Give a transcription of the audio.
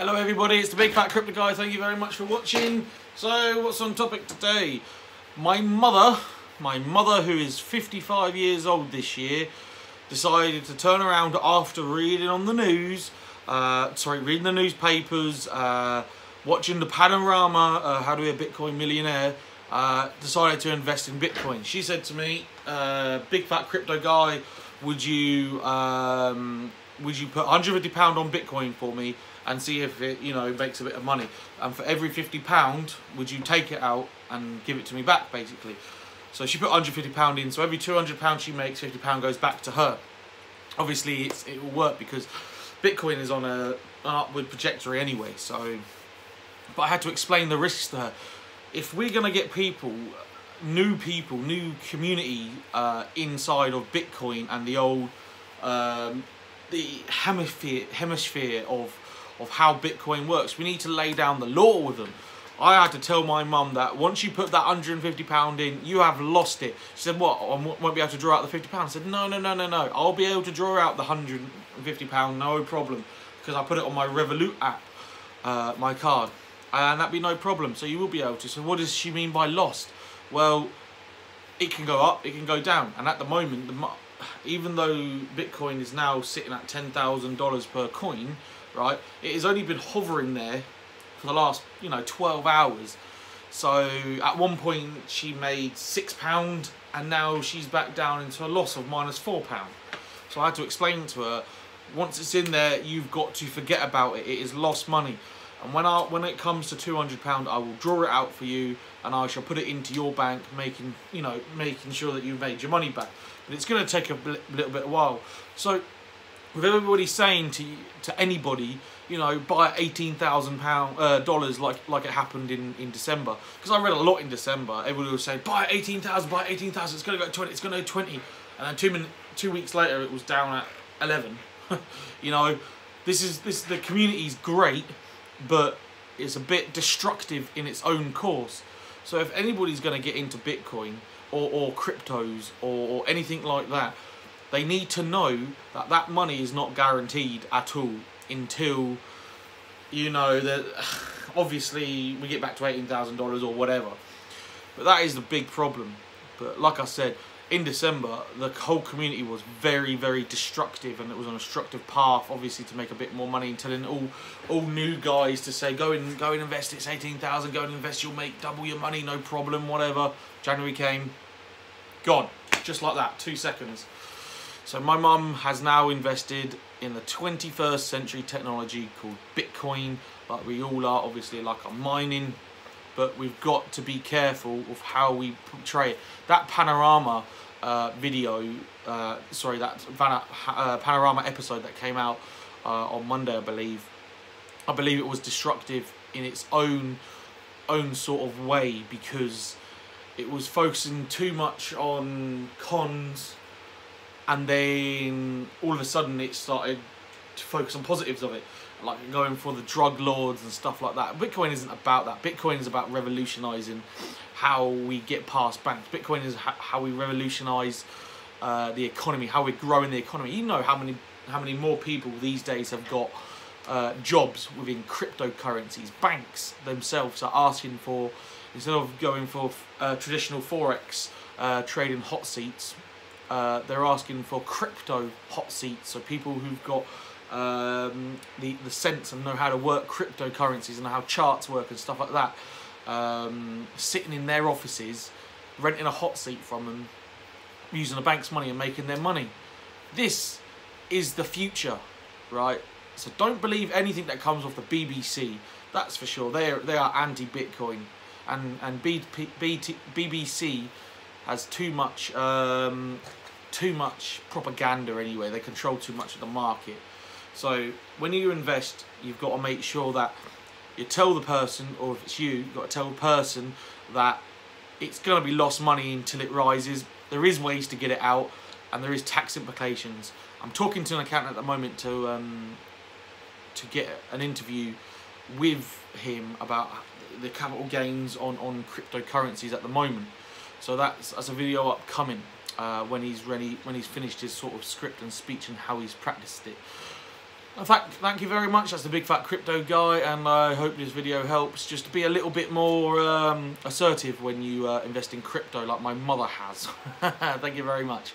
Hello everybody, it's the Big Fat Crypto Guy. Thank you very much for watching. So what's on topic today? My mother who is 55 years old this year, decided to turn around after reading on the news, reading the newspapers, watching the panorama, How to Be a Bitcoin Millionaire, decided to invest in Bitcoin. She said to me, Big Fat Crypto Guy, would you put £150 on Bitcoin for me and see if it, makes a bit of money? And for every £50, would you take it out and give it to me back, basically? So she put £150 in, so every £200 she makes, £50 goes back to her. Obviously, it will work because Bitcoin is on an upward trajectory anyway. So, but I had to explain the risks to her. If we're going to get new community inside of Bitcoin and the old, the hemisphere of how Bitcoin works, we need to lay down the law with them. I had to tell my mum that once you put that £150 in, you have lost it. She said, what, I won't be able to draw out the £50? I said, no, I'll be able to draw out the £150, no problem, because I put it on my Revolut app, my card, and that'd be no problem, so you will be able to. So what does she mean by lost? Well, it can go up, it can go down, and at the moment, even though Bitcoin is now sitting at $10,000 per coin, right, it has only been hovering there for the last 12 hours. So at one point she made £6 and now she's back down into a loss of -£4. So I had to explain to her, once it's in there, you've got to forget about it. It is lost money. And when it comes to £200, I will draw it out for you and I shall put it into your bank, making sure that you've made your money back. But it's going to take a little bit of a while. So with everybody saying to anybody, buy $18,000 like it happened in December, because I read a lot in December. Everybody was saying, buy 18,000, buy 18,000. It's going to go 20. It's going to go 20. And then 2 weeks later, it was down at 11. The community's great, but it's a bit destructive in its own course. So if anybody's going to get into Bitcoin or cryptos or anything like that, they need to know that that money is not guaranteed at all until, that obviously we get back to $18,000 or whatever. But that is the big problem. But like I said, in December, the whole community was very, very destructive, and it was on a destructive path, obviously, to make a bit more money, and telling all new guys to say, go and invest, it's 18,000, go and invest, you'll make double your money, no problem, whatever. January came, gone, just like that, 2 seconds. So my mum has now invested in the 21st century technology called Bitcoin, like we all are, obviously, like I'm mining, but we've got to be careful of how we portray it. That panorama panorama episode that came out on Monday, I believe it was destructive in its own sort of way, because it was focusing too much on cons, and then all of a sudden it started to focus on positives of it, like going for the drug lords and stuff like that. Bitcoin isn't about that. Bitcoin is about revolutionising how we get past banks. Bitcoin is how we revolutionise the economy, how we're growing the economy. How many more people these days have got jobs within cryptocurrencies. Banks themselves are asking for, instead of going for traditional forex trading hot seats, they're asking for crypto hot seats. So people who've got the sense and know how to work cryptocurrencies and know how charts work and stuff like that, sitting in their offices, renting a hot seat from them, using the bank's money and making their money. This is the future, right? So don't believe anything that comes off the BBC. That's for sure. They are anti-Bitcoin, and BBC has too much propaganda anyway. They control too much of the market. So when you invest, you've got to make sure that you tell the person, or if it's you've got to tell the person that it's going to be lost money until it rises. There is ways to get it out, and there is tax implications. I'm talking to an accountant at the moment to get an interview with him about the capital gains on cryptocurrencies at the moment. So that's a video upcoming when he's ready, when he's finished his sort of script and speech and how he's practiced it. Thank you very much. That's the Big Fat Crypto Guy, and I hope this video helps just to be a little bit more assertive when you invest in crypto like my mother has. Thank you very much.